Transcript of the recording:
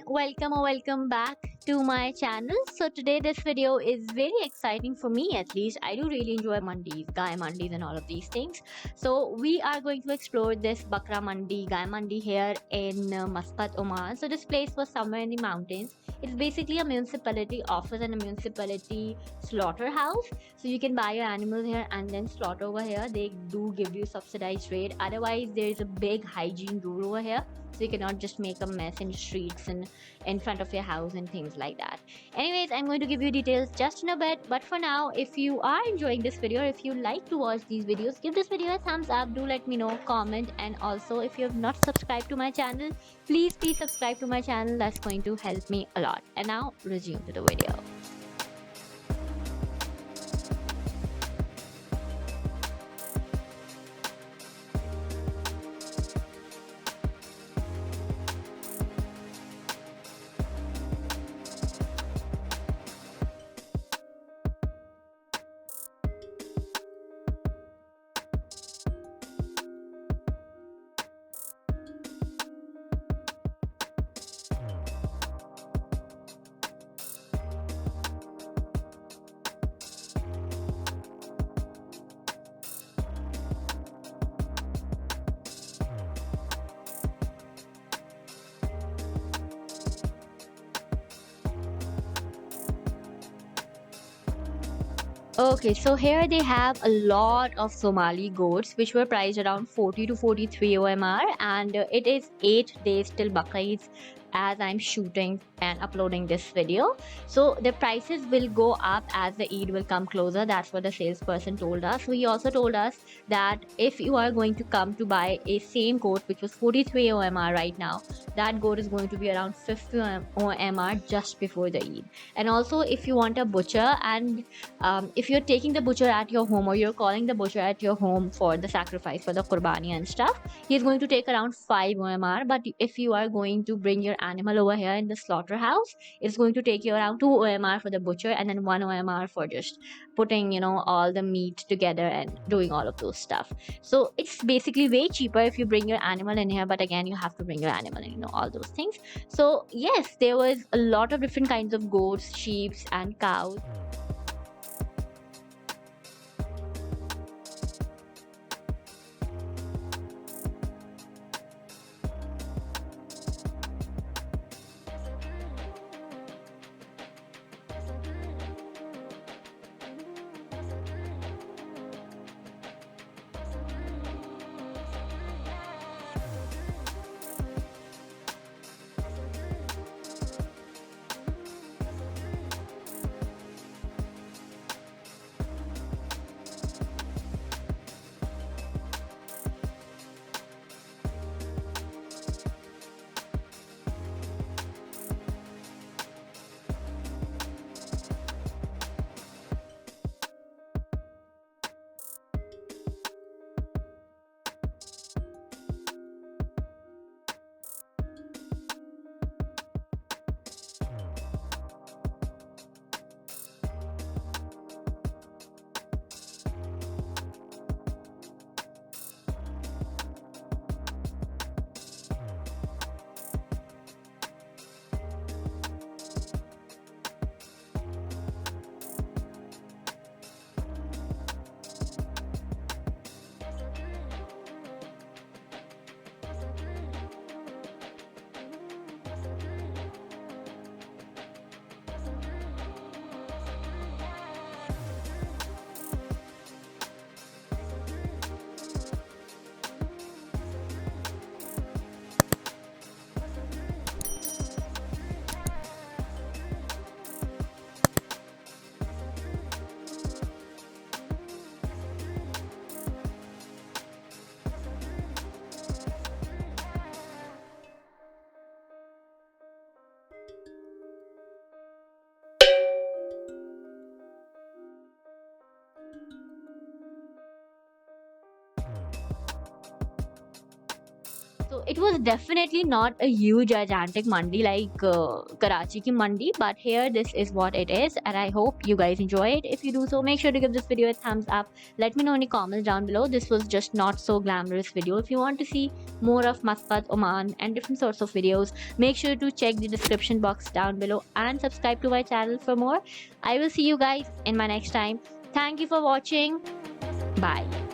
welcome or welcome back to my channel. So today this video is very exciting for me, at least. I do really enjoy mandis, GAI mandis and all of these things. So we are going to explore this BAKRA mandi, GAI mandi here in MUSCAT, Oman. So this place was somewhere in the mountains. It's basically a municipality office and a municipality slaughterhouse. So you can buy your animals here and then slaughter over here. They do give you subsidized rate. Otherwise, there is a big hygiene rule over here, so you cannot just make a mess in the streets and in front of your house and things like that. Anyways, I'm going to give you details just in a bit, but for now, if you are enjoying this video, if you like to watch these videos, give this video a thumbs up. Do let me know, comment, and also if you have not subscribed to my channel, please subscribe to my channel. That's going to help me a lot. And now resume to the video. Okay, so here they have a lot of Somali goats which were priced around 40 to 43 OMR, and it is 8 days till Bakra as I'm shooting and uploading this video. So the prices will go up as the Eid will come closer. That's what the salesperson told us. So he also told us that if you are going to come to buy a same goat which was 43 OMR right now, that goat is going to be around 50 OMR just before the Eid. And also if you want a butcher, and if you're taking the butcher at your home or you're calling the butcher at your home for the sacrifice, for the qurbani and stuff, he's going to take around 5 OMR. But if you are going to bring your animal over here in the slaughterhouse, it's going to take you around 2 OMR for the butcher and then 1 OMR for just putting all the meat together and doing all of those stuff. So it's basically way cheaper if you bring your animal in here, but again you have to bring your animal and all those things. So yes, there was a lot of different kinds of goats, sheep and cows. So it was definitely not a huge gigantic mandi like Karachi ki mandi, but here this is what it is, and I hope you guys enjoy it. If you do so, make sure to give this video a thumbs up. Let me know in the comments down below. This was just not so glamorous video. If you want to see more of Muscat, Oman and different sorts of videos, make sure to check the description box down below and subscribe to my channel for more. I will see you guys in my next time. Thank you for watching. Bye.